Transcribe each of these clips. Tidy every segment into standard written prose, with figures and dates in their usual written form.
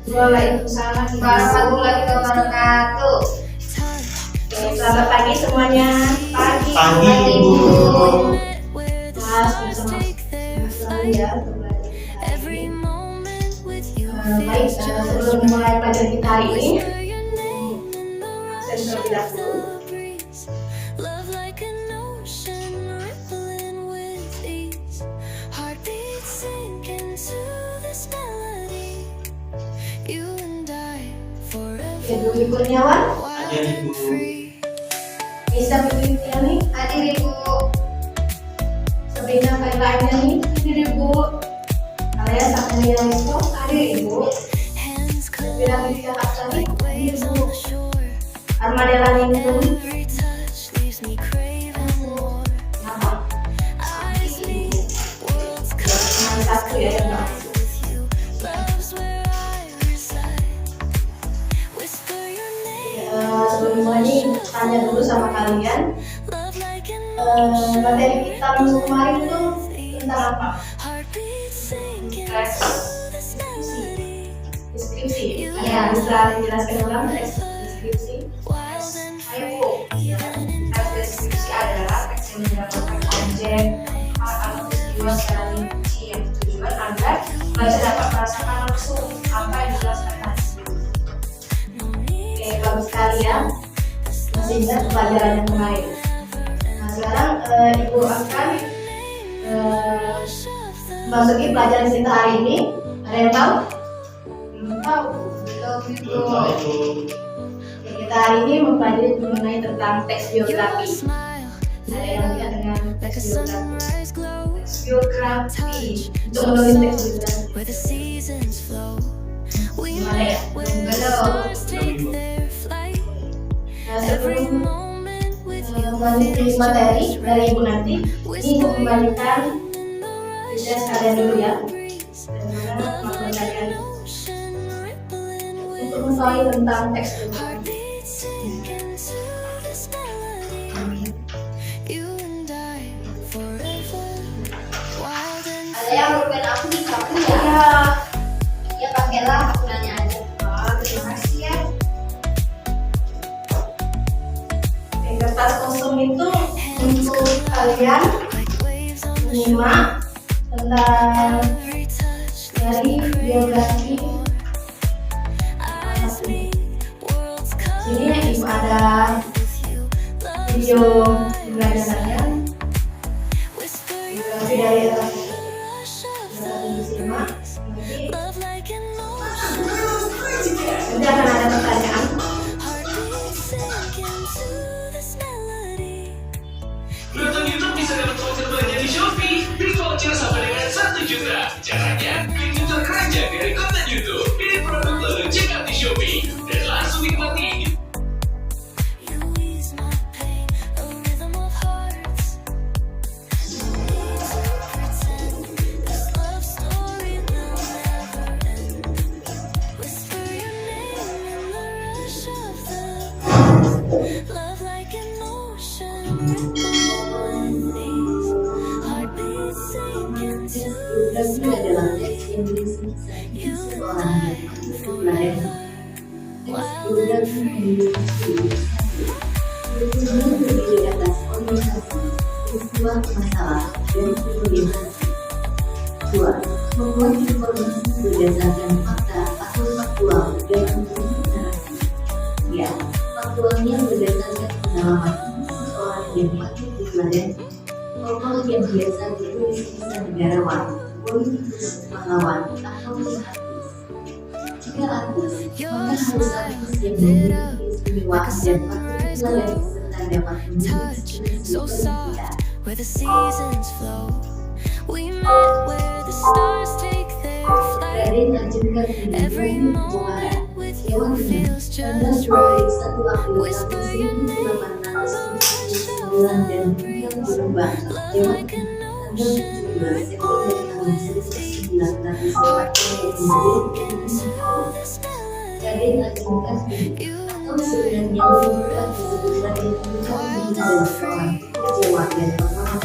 Waalaikumsalam warahmatullahi wabarakatuh. Oke, selamat pagi semuanya. Pagi Ibu. Mas bersama selalu ya kembali. Baik, sebelum mulai pelajaran kita hari ini, saya terlebih dahulu. Ibu Kurniawan, Hadir Ibu. Bisa Ibu nih, hadir Ibu. Sabrina Kaila nih, hadir Ibu. Alaya Sakania Wisnu, hadir Ibu. Sabrina Wisnu Aksani, hadir Ibu. Armadella Ningrum, nama satu ya yang nggak. Sebelum mulai tanya dulu sama kalian, materi kita minggu kemarin itu tentang apa? Deskripsi. Ya, bisa dijelaskan ulang deskripsi. Ayo Bu. Teks deskripsi adalah teks yang mendapatkan objek atau peristiwa secara rinci yang tujuan agar baca dapat merasakan langsung apa yang dijelaskan tadi. Oke, bagus sekali ya. Masih ingat pelajaran yang kemarin. Nah, sekarang Ibu akan memasuki pelajaran kita hari ini. Ada yang tahu? Belum tahu. Belum Belum tahu Ibu. Oke, kita hari ini mempelajari mengenai tentang teks biografi. Ada yang lihat dengan teks biografi. Teks biografi untuk menulis teks biografi. Gimana ya? Belum. Nah, sebelum melanjutkan materi dari Ibu nanti, ini Ibu kembalikan tugas kalian dulu ya. Bagaimana kemampuan kalian untuk mengetahui tentang teks biografi. Ada yang bukan aku di kamu ya? Ya, Ya pakailah aku nanya aja. Terima kasih ya. kertas kosong itu untuk kalian menyimak tentang dari biografi. Sini Ibu ada video pembelajarannya, biografi dari disimak. Nanti akan ada pertanyaan. Nonton YouTube bisa dapat voucher belanja di Shopee. Beli voucher sampai dengan 1 juta. Caranya, klik fitur keranjang dari konten YouTube. Pilih produk lalu check out di Shopee. Dan langsung nikmati. Biografi adalah teks yang berisi kisah seseorang yang populer. Teks biografi memiliki tujuan terdiri atas orientasi, peristiwa masalah, dan kemudian dua, membuat informasi berdasarkan fakta atau faktual dan membentuk narasi. Ya, faktualnya berdasarkan pengalaman seseorang yang patut diteladani. Tokoh yang biasa ditulis kisah negarawan, politikus, pahlawan, atau artis. Jika artis, maka harus artis yang memiliki istimewa dan patut diteladani serta dapat memiliki prinsip kita. Where the seasons flow, we met where the stars take their flight. Raden lanjutkan Every video moment pembongkaran with Dewan you feels Tengah just Februari right. 1 April Whisper your name in 1879 dan beliau berubah Dewan Tengah tanggal 17 September tahun 1949. Raden lanjutkan video atau sebenarnya bukan disebut Raden Tengah adalah seorang Jawa dan orang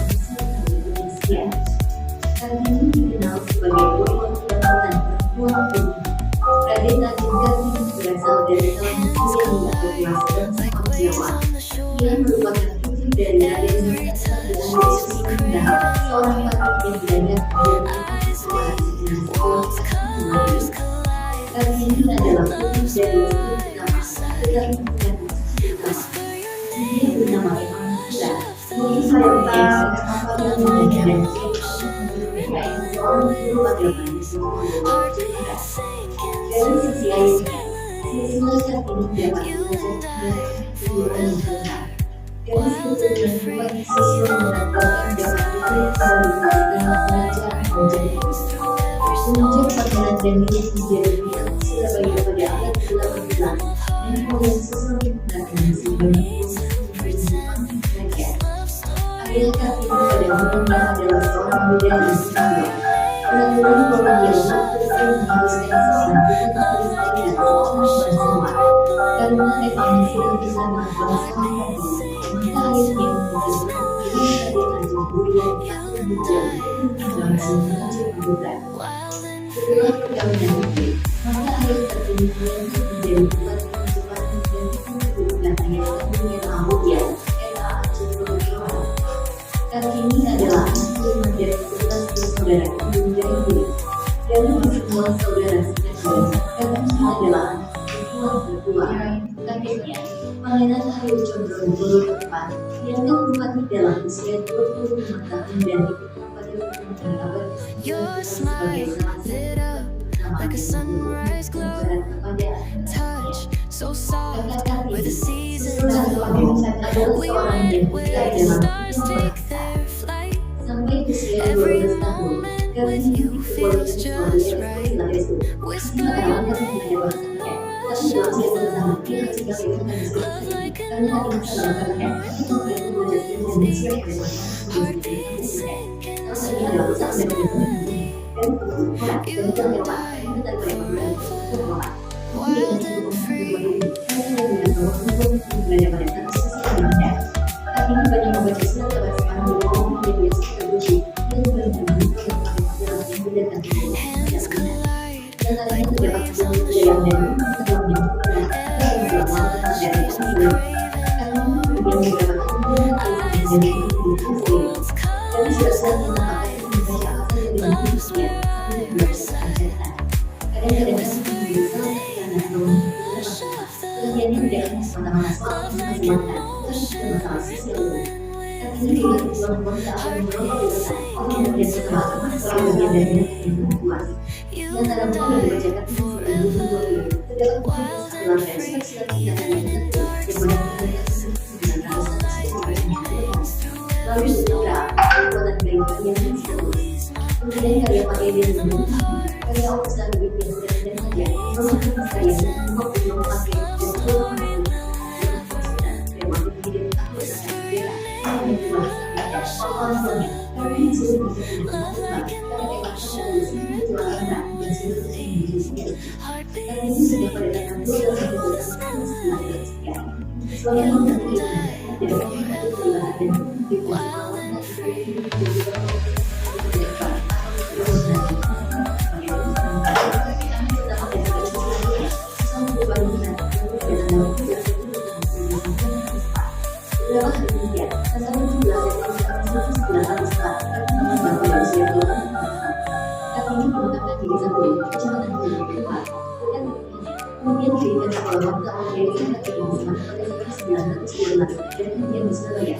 Indonesia. Kartini dikenal sebagai tokoh kebangkitan perempuan putih. Raden Cerita cinta ini berasal dari tahun yang berkuasa dan sempat Jawa. Ia merupakan putri dari Raden Nurmata dengan Yesus Sunda, seorang patih yang dianggap menjadi seorang sejenis sekolah kematian. Kartini adalah putri dari istri pertama, tetapi bukan istri pertama. Dia bernama Emmanuel. Putri Sarita yang menjadi seorang guru agama di seluruh dunia. Dari sisi ayahnya, siswa Kartini dapat belajar dari kejujuran yang benar. Dari keturunan kuat, siswa menetapkan dapat dipelajari dan belajar menjadi Sejak Pangeran Daniel menjadi bintang Surabaya pada abad ke-18, dan kemudian sesuai dengan sebanyak pendidikan kerajaan. Ayah Kartini pada umumnya adalah seorang muda yang istimewa. Peraturan kolonial waktu itu mengharuskan seorang putri beristri dan bersama. Karena reformasi bersama bangsa maka akhirnya membentuk Kerajaan Jamhuriyet atau menjadi bangsa Jamhuriyet. Setelah perkawinan itu, maka ayah Kartini menjadi bupati dan kedudukan ayah Kartini yang Mamudia era Aceh. Kartini adalah anak kelima dari 11 bersaudara yang menjadi dari semua saudara sekalian. Kartini adalah anak perempuan tertua. Kakeknya, Pangeran Haryo Condronegoro keempat, dianggap bupati dalam usia 25 tahun dan dikenal pada pertengahan abad Your smile lit up like a sunrise glow. Touch so soft where the seasons flow. We met where the stars take their flight. Sampai usia Every 12 tahun, moment with you feels just right. Whisper your name like an ocean. Heart beats sinking slowly. You dive wild and free. Hands collide like waves on the shore. Eyes meet, worlds collide. Love's riverside. Kemudian karya Pak Edi karya Oksan Bikin dan saja merupakan karya yang belum memakai dan belum memakai tema hidup aku sangat bela yang dibahas awalnya karena ini sudah bisa dilakukan karena emang dari sini jualan dan seluruh Indonesia karena ini sudah pada tanggal 12 Agustus sekian sebagai mengerti dan mengerti dan dibuat kemudian dirikan sekolah bangsa menjadi kemudian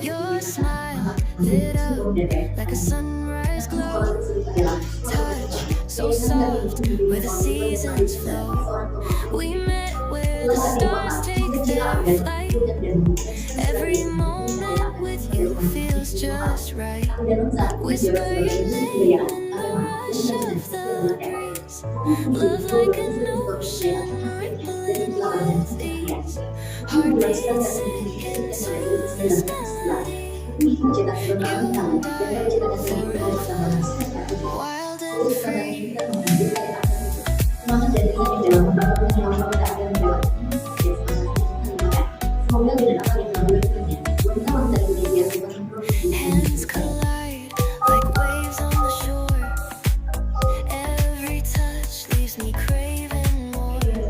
Your smile lit up like a sunrise glow. Touch so soft where the seasons flow. We met where the stars take their flight. Every moment with you feels just right. Whisper your name of the breeze. Love like an ocean. Heart beats sinking slowly. Wild and free. Hands collide like waves on the shore. Every touch leaves me craving more.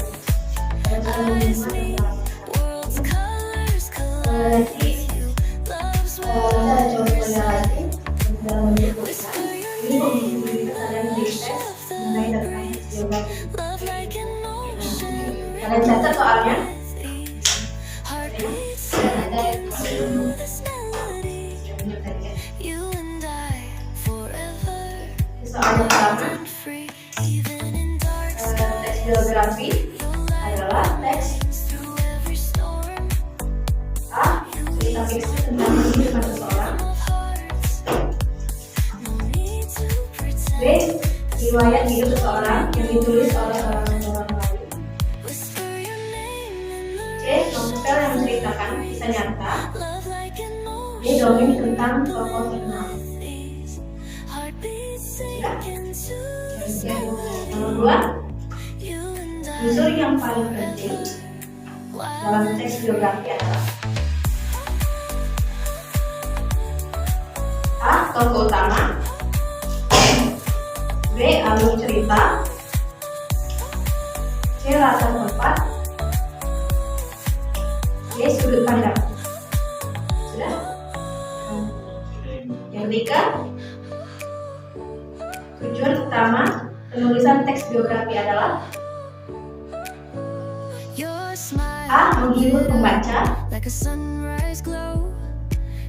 World's colors Nanti collide with you. Love's kita where ada I contohnya lagi dalam bentuk tulisan. whisper your Ini name memberi kalian basic test mengenai tentang geografi. love like an ocean Kalian catat soalnya. with ease. Heartbeats Dan ada yang to this melody. You and I forever Soal yang pertama, and free, even in dark teks geografi You'll light adalah teks through every storm A. Cerita fiksi tentang kehidupan seseorang. of hearts. No need to B. pretend. Riwayat hidup seseorang yang ditulis oleh orang lain. Whisper your name in the C. Novel yang menceritakan kisah nyata. love like an D. ocean Dongeng tentang tokoh terkenal. with ease. Heartbeats sink into the Nomor 2. you and I Unsur yang paling penting dalam teks geografi adalah A. Tokoh utama. B. Alur cerita. C. Latar tempat. D. Sudut pandang. Sudah? Yang ketiga, tujuan utama penulisan teks biografi adalah your smile A. Menghibur pembaca. like a sunrise glow.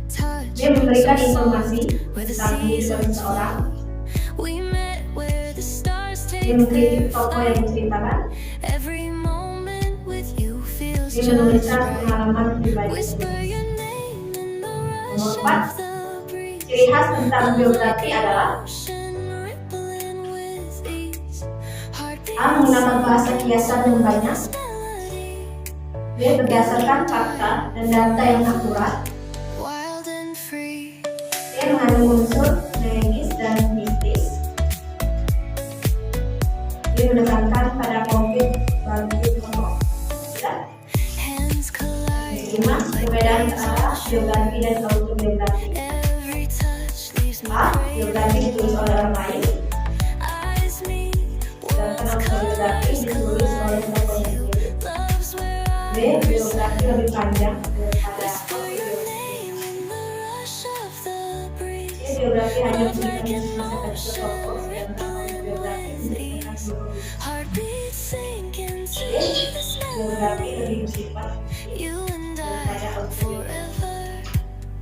Touch B. Memberikan informasi where the tentang kehidupan seasons seseorang. we met where the stars D. take Mengkritik tokoh yang diceritakan. every moment with you feels D. just Menuliskan right. pengalaman pribadi. Whisper your name in the Nomor rush 4. of the breeze. Ciri khas tentang biografi adalah Ocean rippling with ease. Heartbeats A. Menggunakan bahasa kiasan yang banyak. melody. B. Berdasarkan fakta dan data yang akurat. Wild and free. C. Mengandung unsur magis dan mistis. D. Menekankan pada konflik bagi tokoh. Sudah? Hands collide 5. Perbedaan antara biografi dan autobiografi. every touch leaves me A. craving. Biografi ditulis oleh orang lain, Eyes meet, sedangkan autobiografi ditulis oleh tokohnya sendiri. love's where B. I Biografi lebih panjang daripada whisper your autobiografi. name in the rush of the breeze. C. Biografi hanya menceritakan masa kecil tokoh, sedangkan autobiografi menceritakan seluruh hidup. Heartbeats sink into D. this Biografi melody. lebih bersifat You and daripada I autobiografi. forever,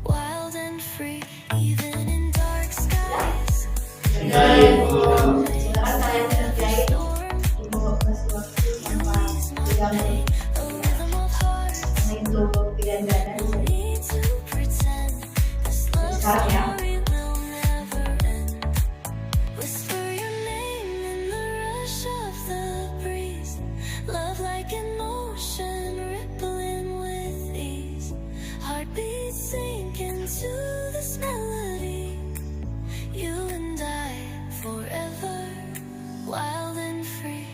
wild and free, even in dark skies. Sekarang kalian kerjain ibu kasih waktu sampai 3 menit. A rhythm of hearts. Karena itu pilihan ganda. No need to pretend. This love Sekarang ya. story will never end. Whisper your name in the rush of the breeze. Love like an ocean rippling with ease. Heartbeats sink into this melody. You and I forever, wild and free.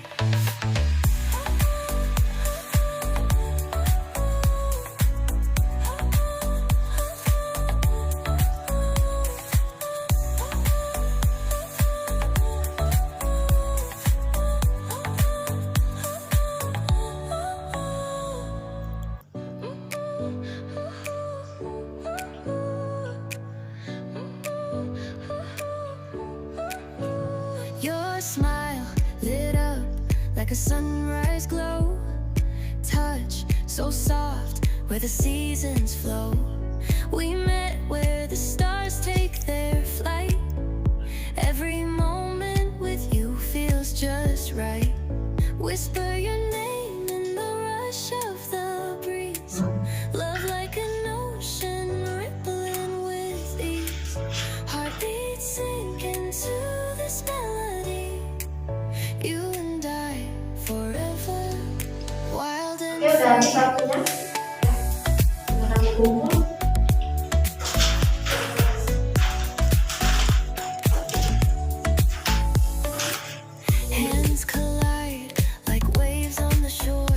Your smile lit up like a sunrise glow. Touch so soft where the seasons flow. We met where the stars take their flight. Every moment with you feels just right. Whisper your name in the rush of the breeze. Love like an ocean rippling with ease. Heartbeats sink into this melody. You and I forever, wild and Oke, udah habis free. waktunya. Silakan dikumpul. Hands collide like waves on the shore.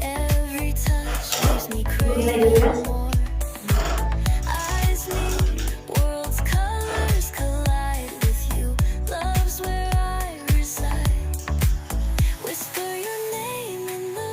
Every touch leaves me craving more. Eyes meet, worlds colors collide with you. Love's where I reside. Whisper your name in the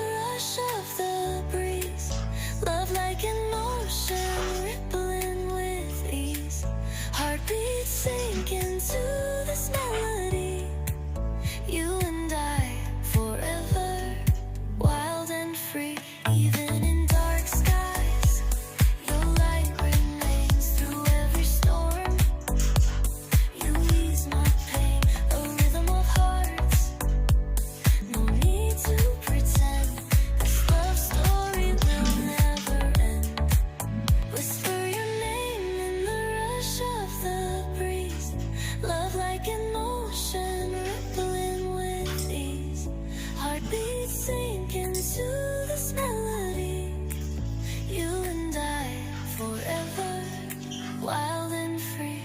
heartbeats sink into this melody. You and I forever, wild and free.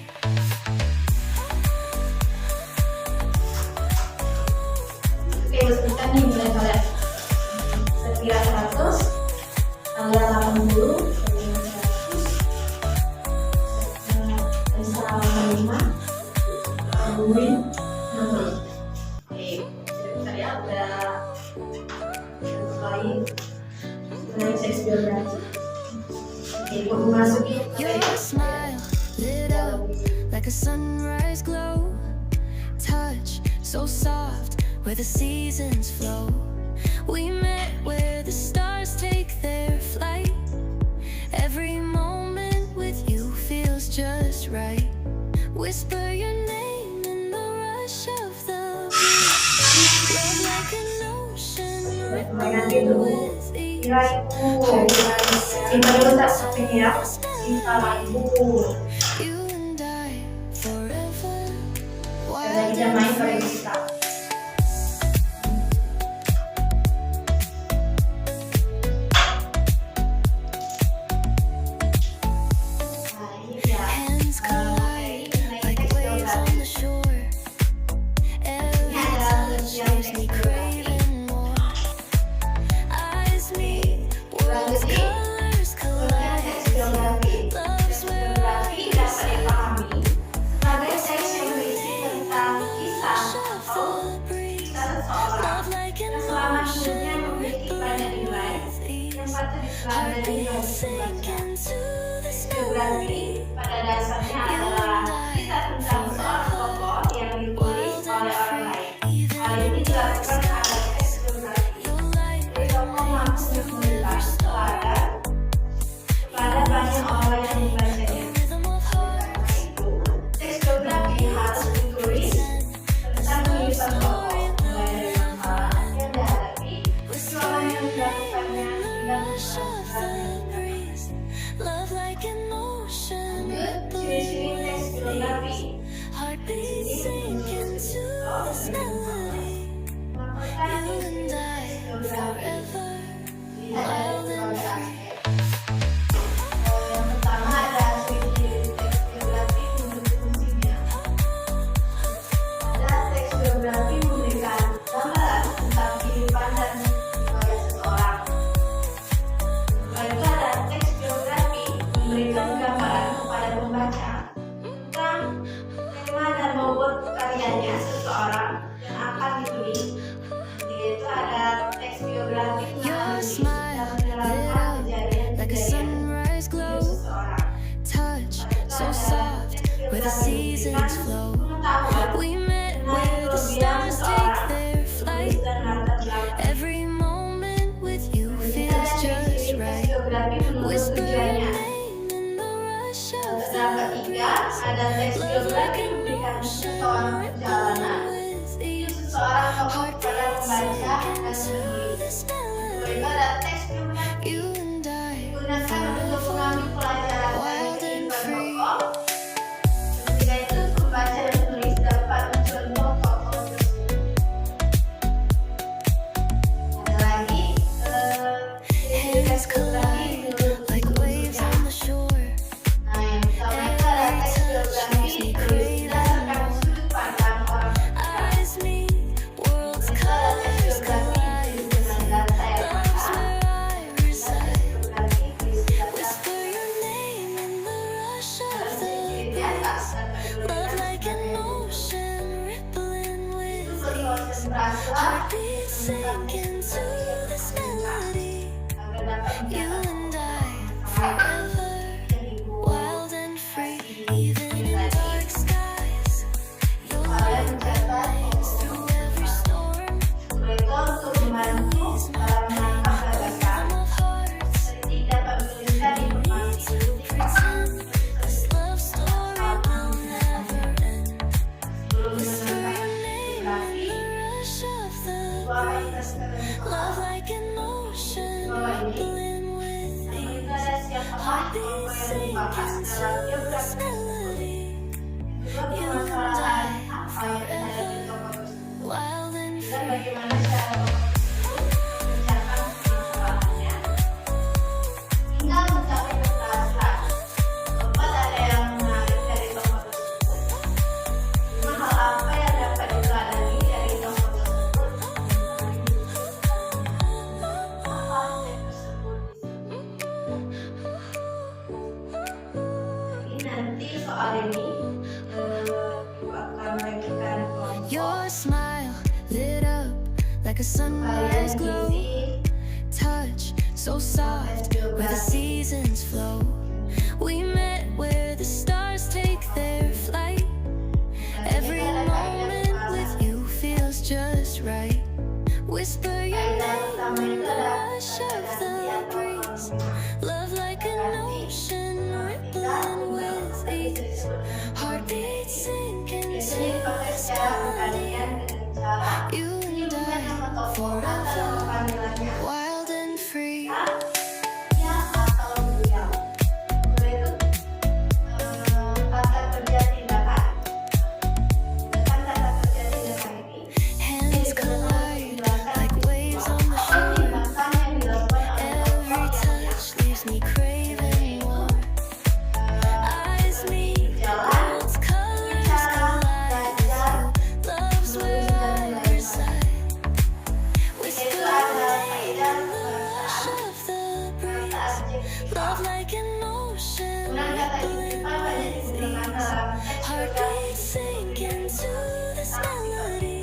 Oke, sebentar nih mulai kalian sekira 100, tanggal 80, sekira 100, bisa 85, Win 60. Oke, sebentar ya, udah mulai seks biografi. Oke, mau masukin Your smile lit up like a sunrise glow. Touch so soft where the seasons flow. We met where the stars take their flight. Every moment with you feels just right. Whisper your name in the rush of the beat. Love like an ocean rippling with ease. kira ibu, cinta dulu tak sampai ya, cinta ibu. You and I forever, Kita tidak main pada kita. hands collide like waves on the shore. Every touch leaves me craving more. Eyes meet, worlds colors collide. Love's where I Dapat dipahami sebagai seks yang berisi tentang kisah atau shuffle the breeze. kisah seseorang Love like an yang selama hidupnya ocean memiliki banyak nilai with ease. yang patut dipelajari dan Heartbeats sink dibaca. into this Biografi melody. pada dasarnya adalah kisah tentang seorang tokoh yang ditulis oleh orang lain. Hal ini dilakukan pada teks biografi. Your light Jadi tokoh mampu memberikan teladan kepada banyak orang yang membacanya. rhythm of heart. Karena itu, teks biografi harus ditulis tentang kehidupan tokoh, mulai dari masalah yang dihadapi, perjuangan yang dilakukannya, hingga Rush of keberhasilannya. the breeze. Love like an ocean Ciri-ciri teks biografi heartbeats sink into this melody. melaporkan You and I forever, wild and free. Yang pertama ada ciri-ciri teks biografi menurut fungsinya. Ada teks biografi memberikan gambaran tentang kehidupan dan riwayat seseorang. Lalu ada teks biografi memberikan gambaran kepada pembaca tentang tema dan bobot karyanya seseorang yang akan ditulis. Yaitu ada teks biografi Your menganalisis smile dan lit menerangkan up like a kejadian-kejadian sunrise hidup glow. seseorang. Touch so soft where the seasons flow. We met where the stars take their flight. Every moment with you feels just right. Whisper your name in the rush of the Terdapat tiga, ada teks biografi memberikan seseorang perjalanan, with ease. seseorang tokoh kepada pembaca dan Into penulis. this Lalu melody. ada teks biografi You and I digunakan untuk mengambil pelajaran dari wild and kehidupan free. tokoh. Ketika itu pembaca dan penulis dapat mencontoh tokoh tersebut. Ada lagi ciri Hands teks biografi collide menurut like waves fungsinya. on the shore. Nah, yang pertama itu ada teks biografi ditulis berdasarkan sudut pandang orang ketiga. Eyes meet, worlds Itu ada teks colors biografi collide. ditulis dengan data yang Love's lengkap. where I Ada reside. teks biografi ditulis berdasarkan Whisper your name in the rush of ciri di the atas breeze. dan Love penulis like an ocean rippling itu with ease. berkonsentrasilah Heartbeats sink into this melody. agar dapat You mencapai and I forever, wild and free. Even in dark skies, your light shines through every storm. mereka untuk membantu dalam menangkap gagasan Rhythm of hearts. seperti dapat menuliskan informasi Pretend this love story will never end. sebelum Whisper menangkap your name biografi. in the rush of the Itu akan kita breeze. sekalian Love like an ocean rippling with namun itu ease. ada siapa Heartbeats yang sink dilupakan into dalam this biografi melody. kedua permasalahan apa yang dihadapi tokoh tersebut Wild and dan free. bagaimana cara tokoh like a sunrise glow. Touch so soft where the seasons flow. We met where the stars take their flight. Every moment with you feels just right. Whisper your name in the rush of the breeze. Love like an ocean rippling with ease. Heartbeats sink into the sky. You and I forever, wild and free. Ya atau beliau. Beliau itu kata kerja tindakan. Dengan kata kerja tindakan ini, Hands collide like waves on the shore. tindakan yang dilakukan oleh Every touch leaves me craving more. Eyes meet, worlds colors collide with you. Love's where I reside. Whisper in the rush of the breeze. Love like an ocean rippling with ease. Heartbeats sink into this melody.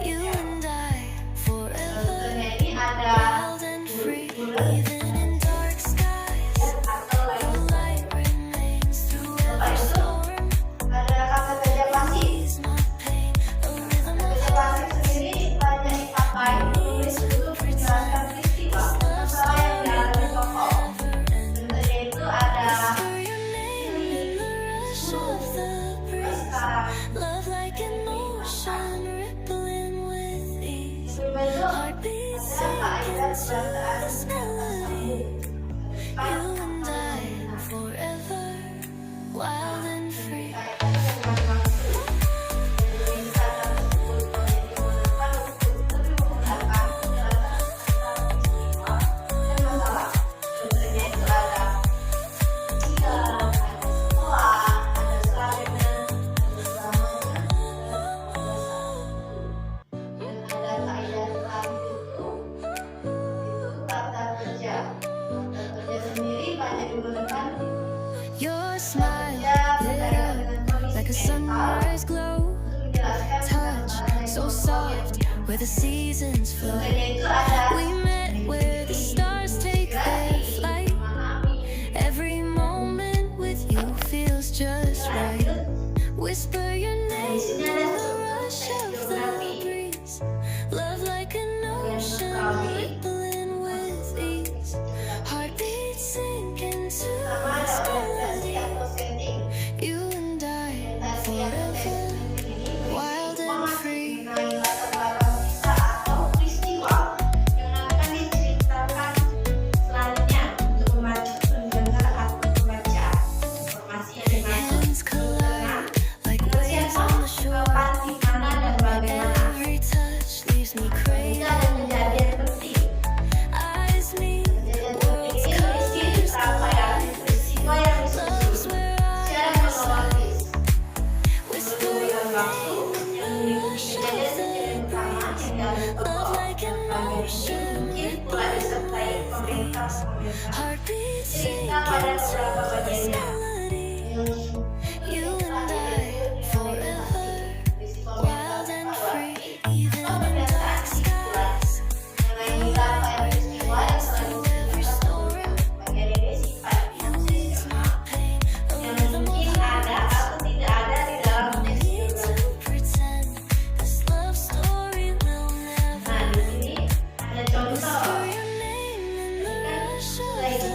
You and I forever, ini ada wild and free. Even in dark skies, your light remains through every storm. ada kata kerja pasif. Ease my pain, a rhythm of Kerja pasif sendiri banyak dipakai ditulis untuk menjelaskan peristiwa masalah yang dialami tokoh. Contohnya itu ada whisper your name in the rush of the breeze. Love like an ocean rippling with ease. Heartbeats sink into this melody. You and I forever, wild and free. Your smile lit up like a sunrise glow. Touch so soft where the seasons flow. We met where the stars take their flight. Every moment with you feels just right. Whisper your name in the rush of the breeze. Love like an ocean rippling with ease. Heartbeats sink into this melody. You and I forever, wild and free. Hands collide like waves on the shore. Every touch leaves me craving. Eyes meet, worlds colors collide with you. Love's where I reside. Whisper your name in the rush of the breeze. Love like an ocean rippling with ease. Heartbeats sink into this melody. You and I forever, wild and free. Even in dark skies, through every storm. You ease my pain, a rhythm of hearts. No need to pretend this love story will never end. Whisper your name in the rush of the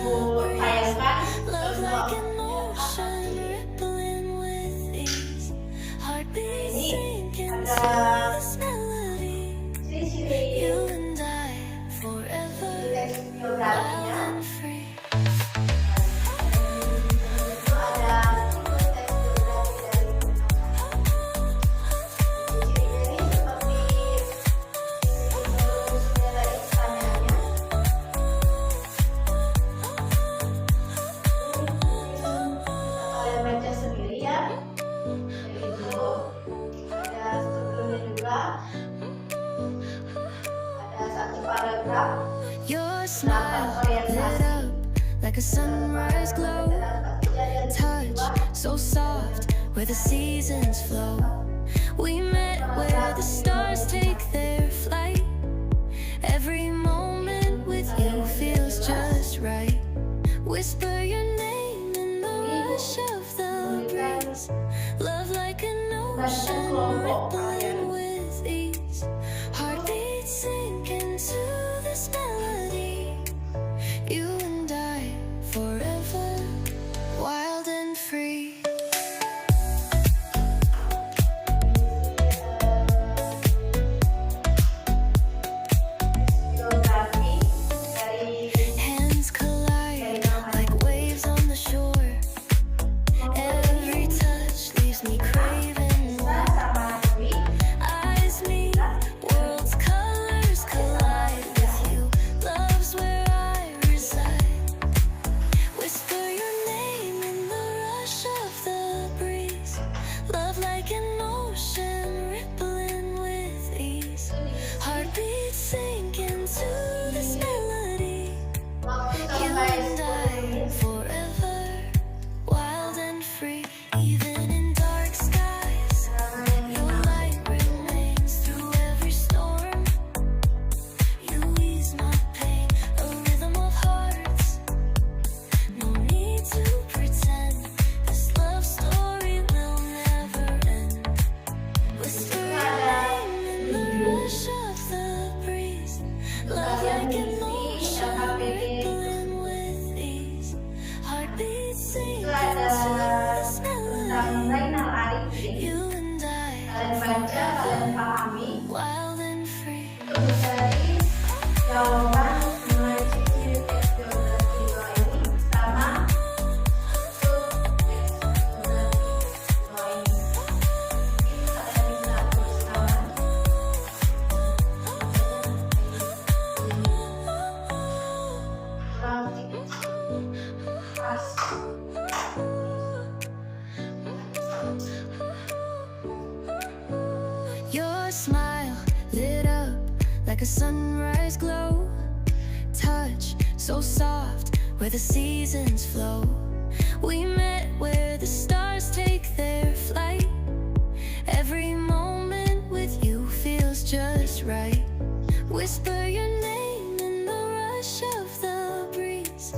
breeze. Love like an ocean rippling with ease. Heartbeats sink into this melody. You and I forever, wild and free. Kalian baca sendiri ya. Yaitu ada strukturnya juga. Ada satu paragraf. Your smile lit up like a sunrise glow. Touch so soft where the seasons flow. We met where the stars take their flight. Every moment with you feels just right. Whisper your name in the rush of the breeze. Love like an ocean rippling with ease. Heartbeats sink into this melody. You and I forever, wild and free. Geografi dari Hands collide like waves on the shore. Every touch leaves me craving more. sama Dwi. Eyes meet, worlds' colors collide with you. Love's where I reside. Whisper your name in the rush of the breeze. Love like an ocean rippling with ease. Heartbeats sink into this melody. Waktu You sampai and I 10 forever, wild and free. Even in dark skies, your light remains through every storm. You ease my pain, a rhythm of hearts. No need to pretend, this love story will never end. Whisper your name in the rush of the breeze. Love like an ocean rippling with ease. Heartbeats sink into this tentang melody. Zainal Arifin. You and Kalian I baca, kalian pahami. wild and free. Untuk mencari jawaban mengenai ciri-ciri teks geografi doa ini, pertama untuk teks geografi doa ini. Mungkin kalian bisa tulis kawan. Kurang pas. Your smile lit up like a sunrise glow. Touch so soft where the seasons flow. We met where the stars take their flight. Every moment with you feels just right. Whisper your name in the rush of the breeze.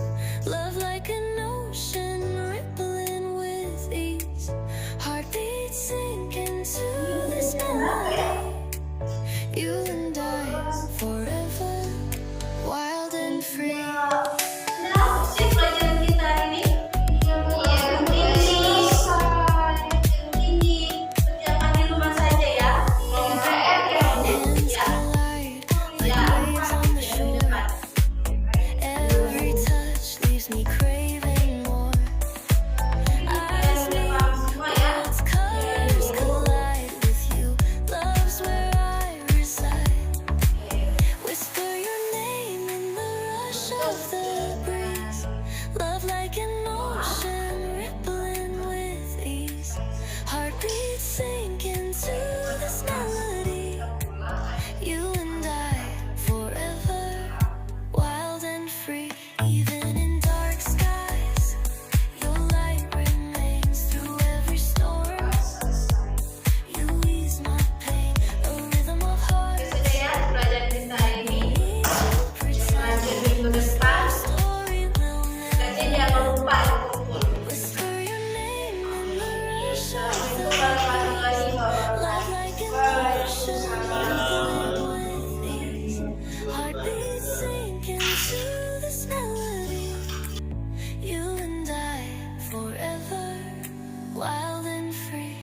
Love like an ocean rippling with ease. Heartbeats sink into this melody. You and I forever, wild and free. Sudah sip pelajaran kita hari ini. Tinggi, kerjakan di rumah saja ya. Kalau PR ya. Hands Ya. collide like Ya. waves on the shore. Every touch leaves me craving more. Eyes meet, worlds' colors collide with you. Love's where I reside. Whisper your name in the rush of the breeze. Love like an ocean rippling with ease. Heartbeats sink into this melody. You and I forever, wild and free. Even in dark skies, your light remains through every storm. You ease my pain, a rhythm of hearts. Sudah ya pelajaran kita hari ini. Need to pretend Lanjut minggu depan. story will Dan never jangan lupa kumpul. whisper your name in the rush of Itu the warahmatullahi love wabarakatuh. like an ocean rippling with ease. Heartbeats sink into this melody. You and I forever, wild